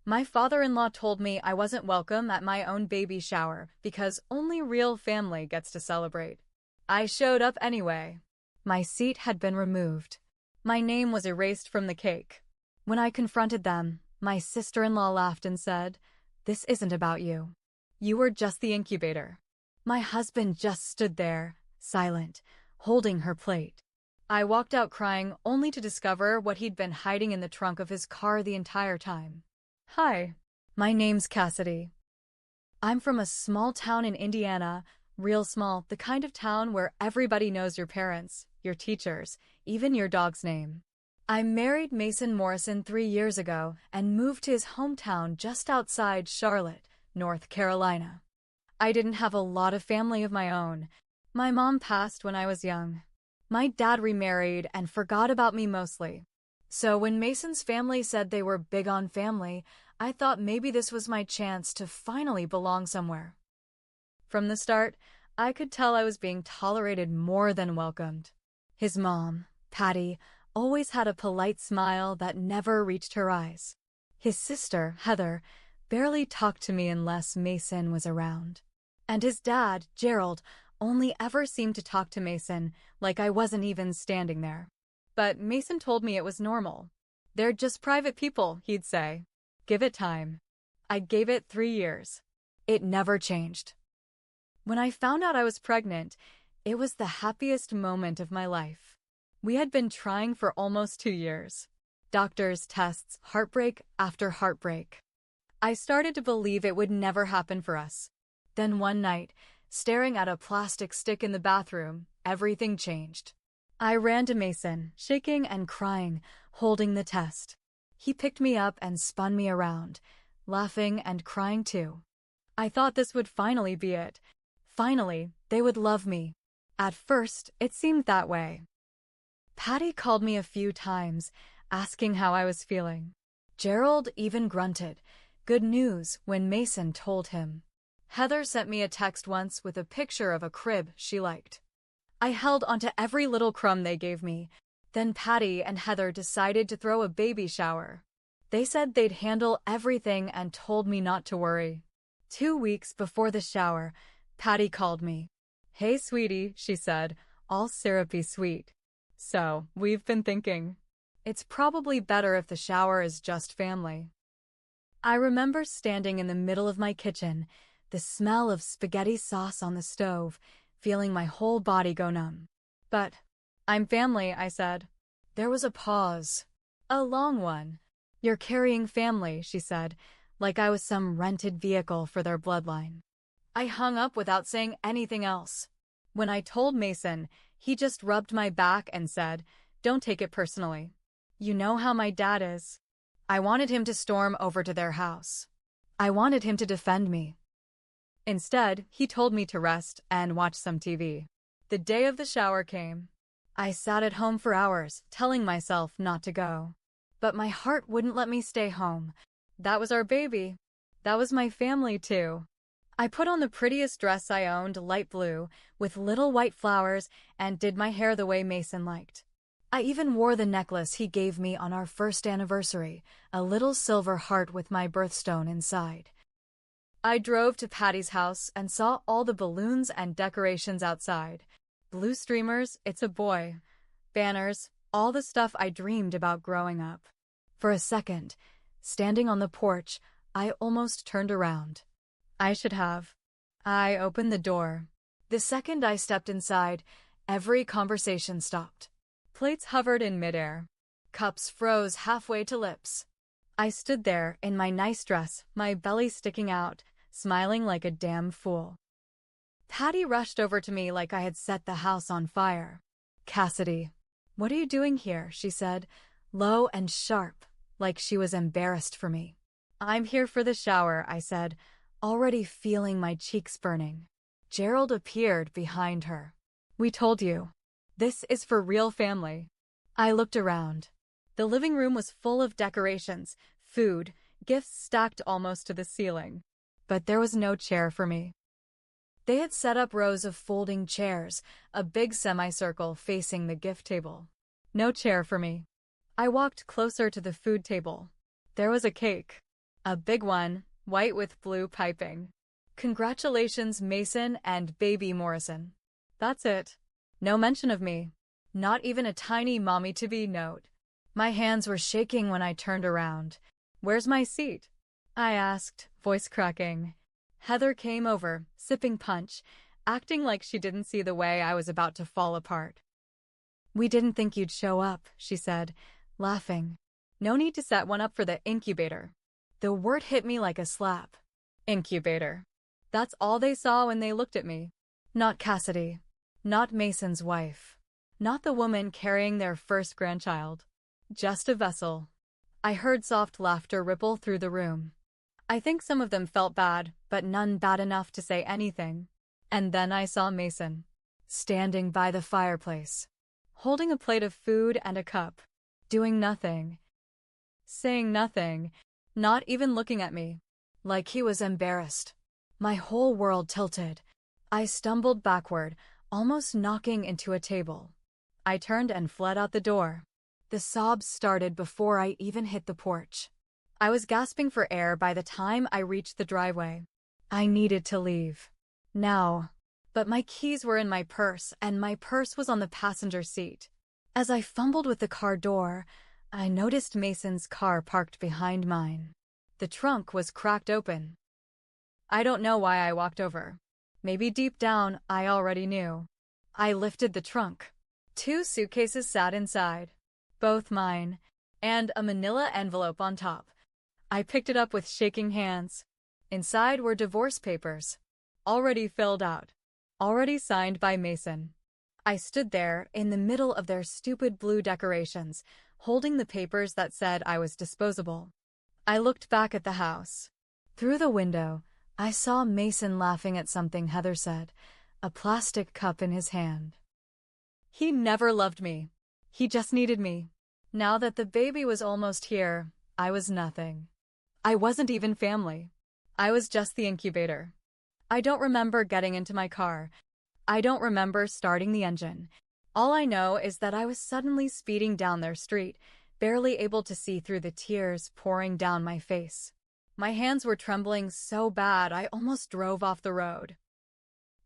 My father-in-law told me I wasn't welcome at my own baby shower because only real family gets to celebrate. I showed up anyway. My seat had been removed. My name was erased from the cake. When I confronted them, my sister-in-law laughed and said, "This isn't about you. You were just the incubator." My husband just stood there, silent, holding her plate. I walked out crying only to discover what he'd been hiding in the trunk of his car the entire time. Hi, my name's Cassidy. I'm from a small town in Indiana, real small, the kind of town where everybody knows your parents, your teachers, even your dog's name. I married Mason Morrison 3 years ago and moved to his hometown just outside Charlotte, North Carolina. I didn't have a lot of family of my own. My mom passed when I was young. My dad remarried and forgot about me mostly. So when Mason's family said they were big on family, I thought maybe this was my chance to finally belong somewhere. From the start, I could tell I was being tolerated more than welcomed. His mom, Patty, always had a polite smile that never reached her eyes. His sister, Heather, barely talked to me unless Mason was around. And his dad, Gerald, only ever seemed to talk to Mason like I wasn't even standing there. But Mason told me it was normal. "They're just private people," he'd say. "Give it time." I gave it 3 years. It never changed. When I found out I was pregnant, it was the happiest moment of my life. We had been trying for almost 2 years. Doctors, tests, heartbreak after heartbreak. I started to believe it would never happen for us. Then one night, staring at a plastic stick in the bathroom, everything changed. I ran to Mason, shaking and crying, holding the test. He picked me up and spun me around, laughing and crying too. I thought this would finally be it. Finally, they would love me. At first, it seemed that way. Patty called me a few times, asking how I was feeling. Gerald even grunted, good news, when Mason told him. Heather sent me a text once with a picture of a crib she liked. I held onto every little crumb they gave me. Then Patty and Heather decided to throw a baby shower. They said they'd handle everything and told me not to worry. 2 weeks before the shower, Patty called me. "Hey, sweetie," she said, all syrupy sweet. "So, we've been thinking. It's probably better if the shower is just family." I remember standing in the middle of my kitchen, the smell of spaghetti sauce on the stove, feeling my whole body go numb. "But I'm family," I said. There was a pause. A long one. "You're carrying family," she said, like I was some rented vehicle for their bloodline. I hung up without saying anything else. When I told Mason, he just rubbed my back and said, "Don't take it personally. You know how my dad is." I wanted him to storm over to their house. I wanted him to defend me. Instead, he told me to rest and watch some TV. The day of the shower came. I sat at home for hours, telling myself not to go. But my heart wouldn't let me stay home. That was our baby. That was my family, too. I put on the prettiest dress I owned, light blue, with little white flowers, and did my hair the way Mason liked. I even wore the necklace he gave me on our first anniversary, a little silver heart with my birthstone inside. I drove to Patty's house and saw all the balloons and decorations outside. Blue streamers, "It's a boy," banners, all the stuff I dreamed about growing up. For a second, standing on the porch, I almost turned around. I should have. I opened the door. The second I stepped inside, every conversation stopped. Plates hovered in midair. Cups froze halfway to lips. I stood there in my nice dress, my belly sticking out, smiling like a damn fool. Patty rushed over to me like I had set the house on fire. "Cassidy, what are you doing here?" she said, low and sharp, like she was embarrassed for me. "I'm here for the shower," I said, already feeling my cheeks burning. Gerald appeared behind her. "We told you. This is for real family." I looked around. The living room was full of decorations, food, gifts stacked almost to the ceiling. But there was no chair for me. They had set up rows of folding chairs, a big semicircle facing the gift table. No chair for me. I walked closer to the food table. There was a cake. A big one, white with blue piping. Congratulations, Mason and baby Morrison. That's it. No mention of me. Not even a tiny mommy-to-be note. My hands were shaking when I turned around. Where's my seat? I asked, voice cracking. Heather came over, sipping punch, acting like she didn't see the way I was about to fall apart. We didn't think you'd show up, she said, laughing. No need to set one up for the incubator. The word hit me like a slap. Incubator. That's all they saw when they looked at me. Not Cassidy. Not Mason's wife. Not the woman carrying their first grandchild. Just a vessel. I heard soft laughter ripple through the room. I think some of them felt bad, but none bad enough to say anything. And then I saw Mason, standing by the fireplace, holding a plate of food and a cup, doing nothing, saying nothing, not even looking at me, like he was embarrassed. My whole world tilted. I stumbled backward, almost knocking into a table. I turned and fled out the door. The sobs started before I even hit the porch. I was gasping for air by the time I reached the driveway. I needed to leave. Now. But my keys were in my purse, and my purse was on the passenger seat. As I fumbled with the car door, I noticed Mason's car parked behind mine. The trunk was cracked open. I don't know why I walked over. Maybe deep down, I already knew. I lifted the trunk. 2 suitcases sat inside. Both mine, and a manila envelope on top. I picked it up with shaking hands. Inside were divorce papers. Already filled out. Already signed by Mason. I stood there, in the middle of their stupid blue decorations, holding the papers that said I was disposable. I looked back at the house. Through the window, I saw Mason laughing at something Heather said, a plastic cup in his hand. He never loved me. He just needed me. Now that the baby was almost here, I was nothing. I wasn't even family. I was just the incubator. I don't remember getting into my car. I don't remember starting the engine. All I know is that I was suddenly speeding down their street, barely able to see through the tears pouring down my face. My hands were trembling so bad I almost drove off the road.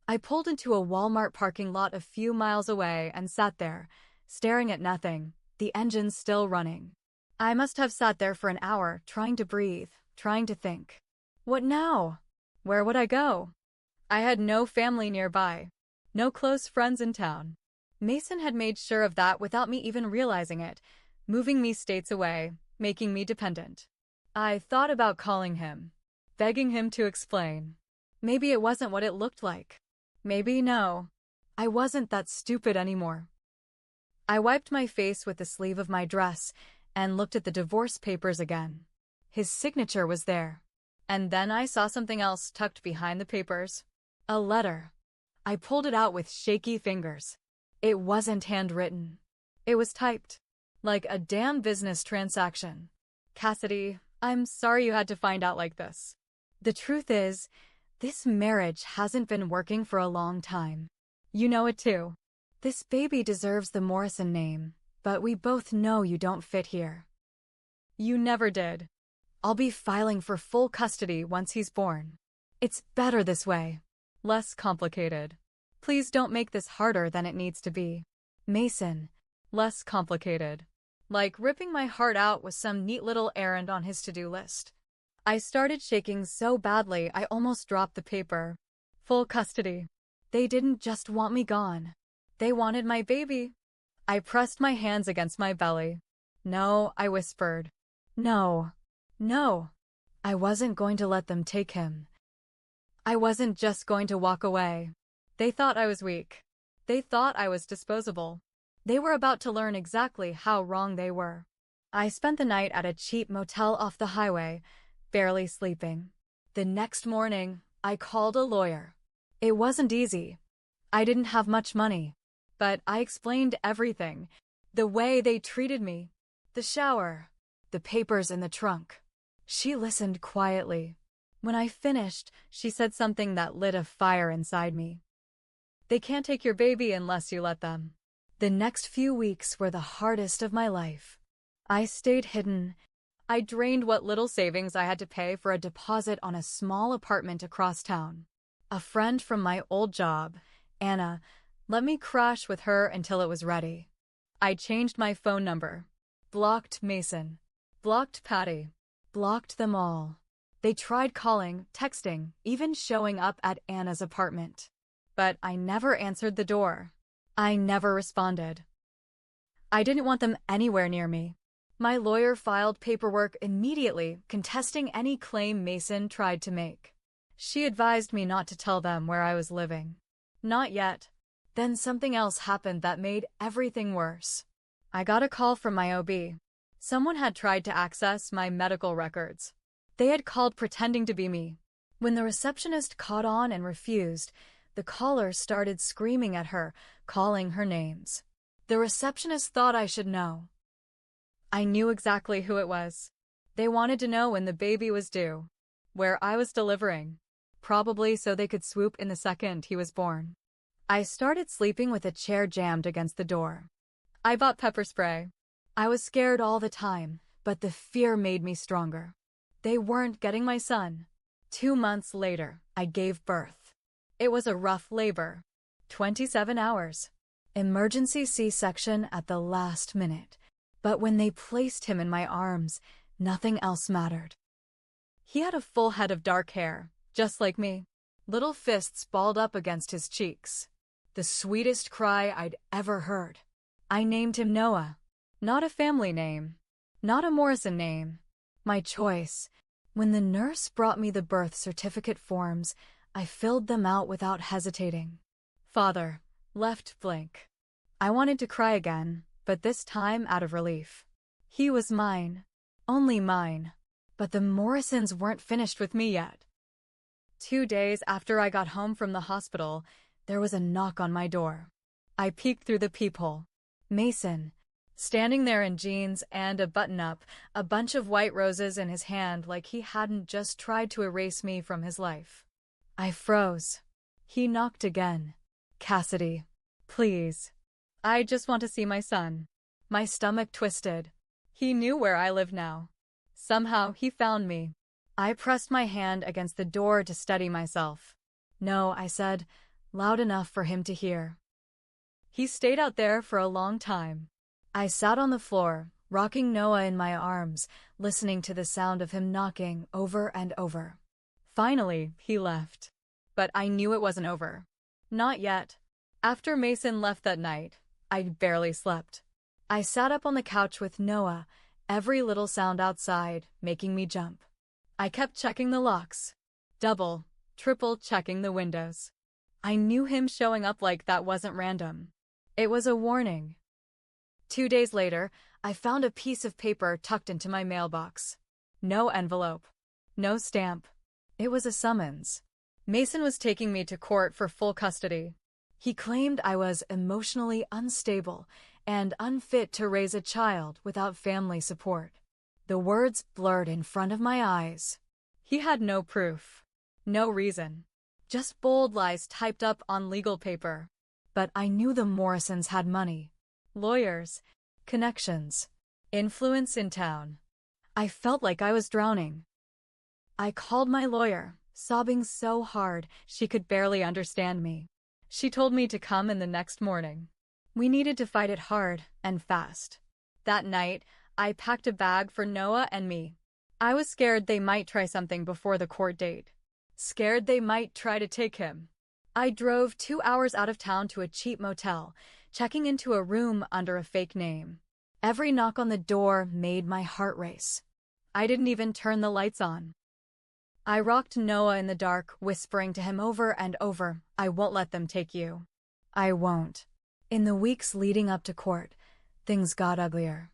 I pulled into a Walmart parking lot a few miles away and sat there, staring at nothing, the engine still running. I must have sat there for an hour, trying to breathe, trying to think. What now? Where would I go? I had no family nearby, no close friends in town. Mason had made sure of that without me even realizing it, moving me states away, making me dependent. I thought about calling him, begging him to explain. Maybe it wasn't what it looked like. Maybe no. I wasn't that stupid anymore. I wiped my face with the sleeve of my dress and looked at the divorce papers again. His signature was there. And then I saw something else tucked behind the papers. A letter. I pulled it out with shaky fingers. It wasn't handwritten. It was typed. Like a damn business transaction. Cassidy, I'm sorry you had to find out like this. The truth is, this marriage hasn't been working for a long time. You know it too. This baby deserves the Morrison name, but we both know you don't fit here. You never did. I'll be filing for full custody once he's born. It's better this way. Less complicated. Please don't make this harder than it needs to be. Mason. Less complicated. Like ripping my heart out with some neat little errand on his to-do list. I started shaking so badly I almost dropped the paper. Full custody. They didn't just want me gone. They wanted my baby. I pressed my hands against my belly. No, I whispered. No. No. I wasn't going to let them take him. I wasn't just going to walk away. They thought I was weak. They thought I was disposable. They were about to learn exactly how wrong they were. I spent the night at a cheap motel off the highway, barely sleeping. The next morning, I called a lawyer. It wasn't easy. I didn't have much money. But I explained everything. The way they treated me. The shower. The papers in the trunk. She listened quietly. When I finished, she said something that lit a fire inside me. They can't take your baby unless you let them. The next few weeks were the hardest of my life. I stayed hidden. I drained what little savings I had to pay for a deposit on a small apartment across town. A friend from my old job, Anna, let me crash with her until it was ready. I changed my phone number, blocked Mason, blocked Patty, blocked them all. They tried calling, texting, even showing up at Anna's apartment. But I never answered the door. I never responded. I didn't want them anywhere near me. My lawyer filed paperwork immediately contesting any claim Mason tried to make. She advised me not to tell them where I was living. Not yet. Then something else happened that made everything worse. I got a call from my OB. Someone had tried to access my medical records. They had called pretending to be me. When the receptionist caught on and refused, the caller started screaming at her, calling her names. The receptionist thought I should know. I knew exactly who it was. They wanted to know when the baby was due, where I was delivering, probably so they could swoop in the second he was born. I started sleeping with a chair jammed against the door. I bought pepper spray. I was scared all the time, but the fear made me stronger. They weren't getting my son. 2 months later, I gave birth. It was a rough labor. 27 hours. Emergency C-section at the last minute. But when they placed him in my arms, nothing else mattered. He had a full head of dark hair, just like me. Little fists balled up against his cheeks. The sweetest cry I'd ever heard. I named him Noah. Not a family name. Not a Morrison name. My choice. When the nurse brought me the birth certificate forms, I filled them out without hesitating. Father. Left blank. I wanted to cry again, but this time out of relief. He was mine. Only mine. But the Morrisons weren't finished with me yet. 2 days after I got home from the hospital, there was a knock on my door. I peeked through the peephole. Mason, standing there in jeans and a button-up, a bunch of white roses in his hand like he hadn't just tried to erase me from his life. I froze. He knocked again. Cassidy, please. I just want to see my son. My stomach twisted. He knew where I live now. Somehow he found me. I pressed my hand against the door to steady myself. No, I said, loud enough for him to hear. He stayed out there for a long time. I sat on the floor, rocking Noah in my arms, listening to the sound of him knocking over and over. Finally, he left. But I knew it wasn't over. Not yet. After Mason left that night, I barely slept. I sat up on the couch with Noah, every little sound outside making me jump. I kept checking the locks. Double, triple checking the windows. I knew him showing up like that wasn't random. It was a warning. 2 days later, I found a piece of paper tucked into my mailbox. No envelope. No stamp. It was a summons. Mason was taking me to court for full custody. He claimed I was emotionally unstable and unfit to raise a child without family support. The words blurred in front of my eyes. He had no proof. No reason. Just bold lies typed up on legal paper. But I knew the Morrisons had money. Lawyers. Connections. Influence in town. I felt like I was drowning. I called my lawyer, sobbing so hard she could barely understand me. She told me to come in the next morning. We needed to fight it hard and fast. That night, I packed a bag for Noah and me. I was scared they might try something before the court date. Scared they might try to take him. I drove 2 hours out of town to a cheap motel, checking into a room under a fake name. Every knock on the door made my heart race. I didn't even turn the lights on. I rocked Noah in the dark, whispering to him over and over, I won't let them take you. I won't. In the weeks leading up to court, things got uglier.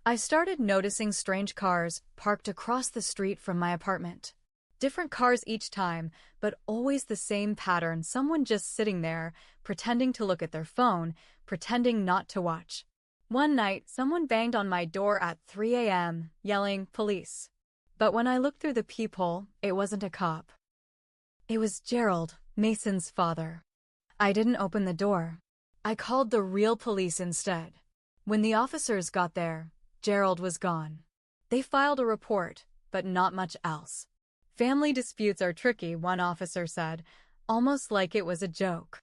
I started noticing strange cars parked across the street from my apartment. Different cars each time, but always the same pattern, someone just sitting there, pretending to look at their phone, pretending not to watch. One night, someone banged on my door at 3 a.m., yelling, police. But when I looked through the peephole, it wasn't a cop. It was Gerald, Mason's father. I didn't open the door. I called the real police instead. When the officers got there, Gerald was gone. They filed a report, but not much else. Family disputes are tricky, one officer said, almost like it was a joke.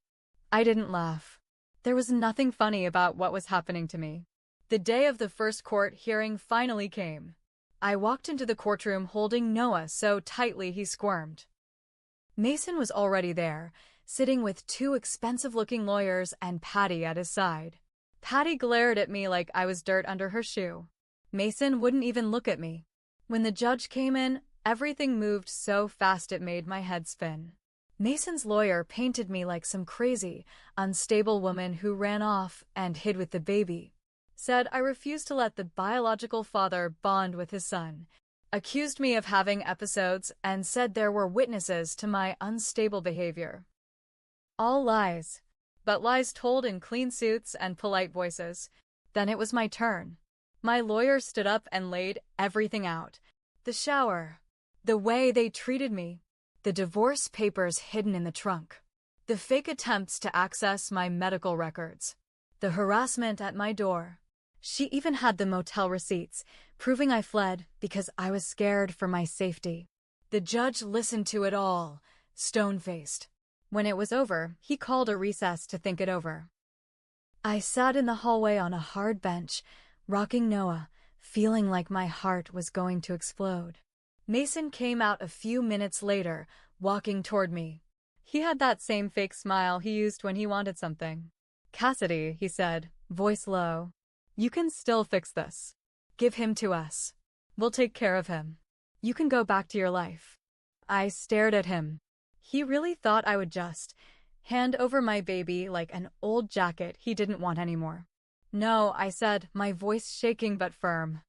I didn't laugh. There was nothing funny about what was happening to me. The day of the first court hearing finally came. I walked into the courtroom holding Noah so tightly he squirmed. Mason was already there, sitting with two expensive-looking lawyers and Patty at his side. Patty glared at me like I was dirt under her shoe. Mason wouldn't even look at me. When the judge came in, everything moved so fast it made my head spin. Mason's lawyer painted me like some crazy, unstable woman who ran off and hid with the baby. Said I refused to let the biological father bond with his son. Accused me of having episodes and said there were witnesses to my unstable behavior. All lies, but lies told in clean suits and polite voices. Then it was my turn. My lawyer stood up and laid everything out. The shower, the way they treated me, the divorce papers hidden in the trunk, the fake attempts to access my medical records, the harassment at my door. She even had the motel receipts, proving I fled because I was scared for my safety. The judge listened to it all, stone-faced. When it was over, he called a recess to think it over. I sat in the hallway on a hard bench, rocking Noah, feeling like my heart was going to explode. Mason came out a few minutes later, walking toward me. He had that same fake smile he used when he wanted something. "Cassidy," he said, voice low, "you can still fix this. Give him to us. We'll take care of him. You can go back to your life." I stared at him. He really thought I would just hand over my baby like an old jacket he didn't want anymore. "No," I said, my voice shaking but firm.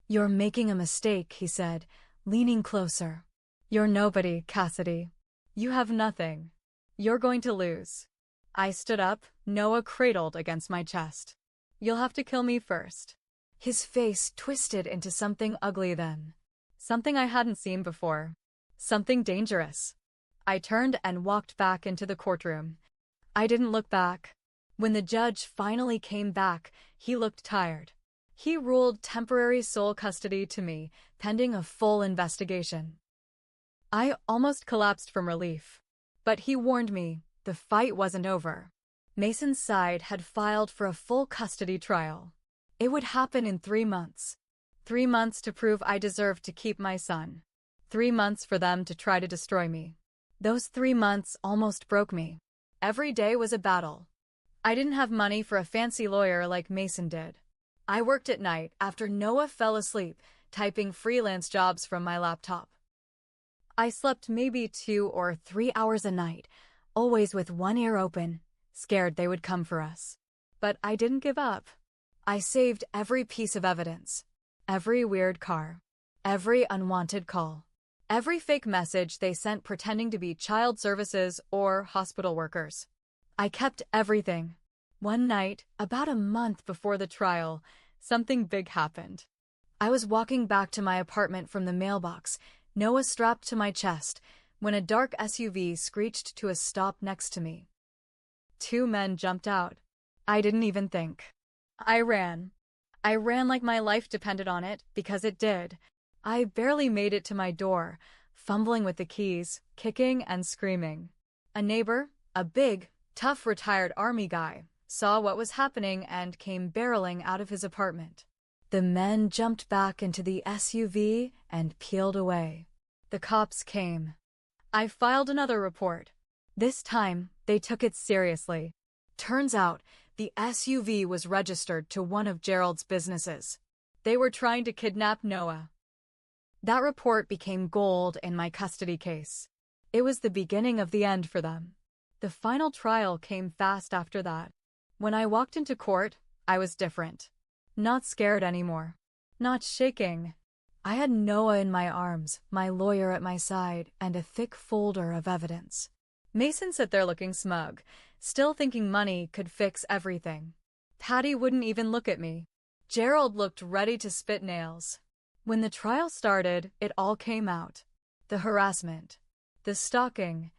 "You're making a mistake," he said, leaning closer. "You're nobody, Cassidy. You have nothing. You're going to lose." I stood up, Noah cradled against my chest. "You'll have to kill me first." His face twisted into something ugly then. Something I hadn't seen before. Something dangerous. I turned and walked back into the courtroom. I didn't look back. When the judge finally came back, he looked tired. He ruled temporary sole custody to me, pending a full investigation. I almost collapsed from relief. But he warned me, the fight wasn't over. Mason's side had filed for a full custody trial. It would happen in 3 months. 3 months to prove I deserved to keep my son. 3 months for them to try to destroy me. Those 3 months almost broke me. Every day was a battle. I didn't have money for a fancy lawyer like Mason did. I worked at night after Noah fell asleep, typing freelance jobs from my laptop. I slept maybe 2 or 3 hours a night, always with one ear open, scared they would come for us. But I didn't give up. I saved every piece of evidence, every weird car, every unwanted call, every fake message they sent pretending to be child services or hospital workers. I kept everything. One night, about a month before the trial, something big happened. I was walking back to my apartment from the mailbox, Noah strapped to my chest, when a dark SUV screeched to a stop next to me. 2 men jumped out. I didn't even think. I ran. I ran like my life depended on it, because it did. I barely made it to my door, fumbling with the keys, kicking and screaming. A neighbor, a big, tough retired army guy, saw what was happening and came barreling out of his apartment. The men jumped back into the SUV and peeled away. The cops came. I filed another report. This time, they took it seriously. Turns out, the SUV was registered to one of Gerald's businesses. They were trying to kidnap Noah. That report became gold in my custody case. It was the beginning of the end for them. The final trial came fast after that. When I walked into court, I was different. Not scared anymore. Not shaking. I had Noah in my arms, my lawyer at my side, and a thick folder of evidence. Mason sat there looking smug, still thinking money could fix everything. Patty wouldn't even look at me. Gerald looked ready to spit nails. When the trial started, it all came out. The harassment, the stalking,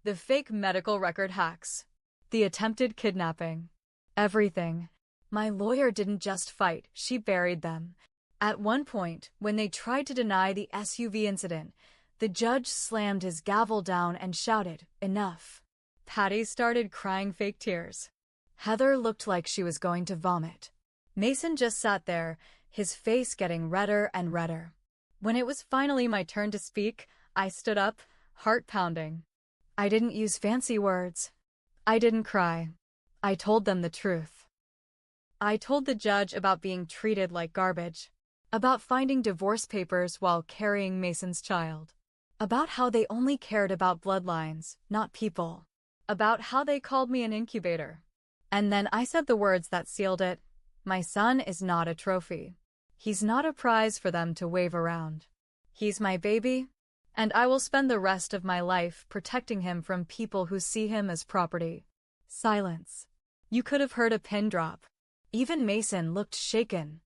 the fake medical record hacks, the attempted kidnapping. Everything. My lawyer didn't just fight, she buried them. At one point, when they tried to deny the SUV incident, the judge slammed his gavel down and shouted, "Enough." Patty started crying fake tears. Heather looked like she was going to vomit. Mason just sat there, his face getting redder and redder. When it was finally my turn to speak, I stood up, heart pounding. I didn't use fancy words. I didn't cry. I told them the truth. I told the judge about being treated like garbage, about finding divorce papers while carrying Mason's child, about how they only cared about bloodlines, not people, about how they called me an incubator. And then I said the words that sealed it. My son is not a trophy. He's not a prize for them to wave around. He's my baby, and I will spend the rest of my life protecting him from people who see him as property. Silence. You could have heard a pin drop. Even Mason looked shaken.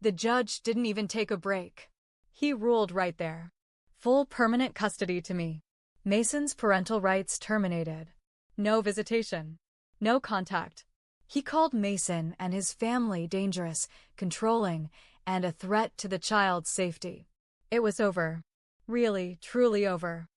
The judge didn't even take a break. He ruled right there. Full permanent custody to me. Mason's parental rights terminated. No visitation. No contact. He called Mason and his family dangerous, controlling, and a threat to the child's safety. It was over. Really, truly over.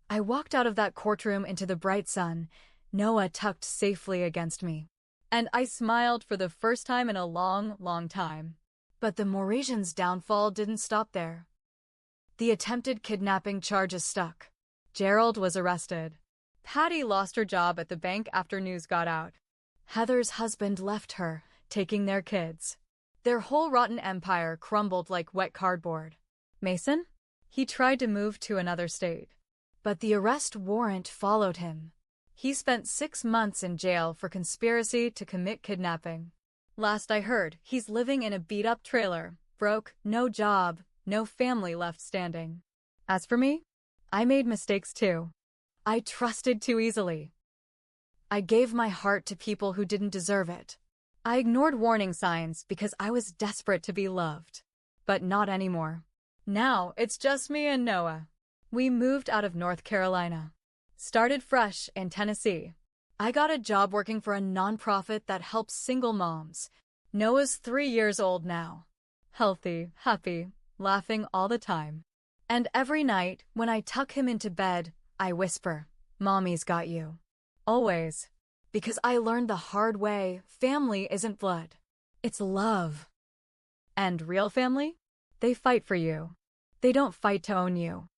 I walked out of that courtroom into the bright sun, Noah tucked safely against me. And I smiled for the first time in a long, long time. But the Mauritians' downfall didn't stop there. The attempted kidnapping charges stuck. Gerald was arrested. Patty lost her job at the bank after news got out. Heather's husband left her, taking their kids. Their whole rotten empire crumbled like wet cardboard. Mason? He tried to move to another state. But the arrest warrant followed him. He spent 6 months in jail for conspiracy to commit kidnapping. Last I heard, he's living in a beat-up trailer, broke, no job, no family left standing. As for me, I made mistakes too. I trusted too easily. I gave my heart to people who didn't deserve it. I ignored warning signs because I was desperate to be loved. But not anymore. Now it's just me and Noah. We moved out of North Carolina. Started fresh in Tennessee. I got a job working for a nonprofit that helps single moms. Noah's 3 years old now. Healthy, happy, laughing all the time. And every night, when I tuck him into bed, I whisper, "Mommy's got you." Always. Because I learned the hard way, family isn't blood. It's love. And real family? They fight for you. They don't fight to own you.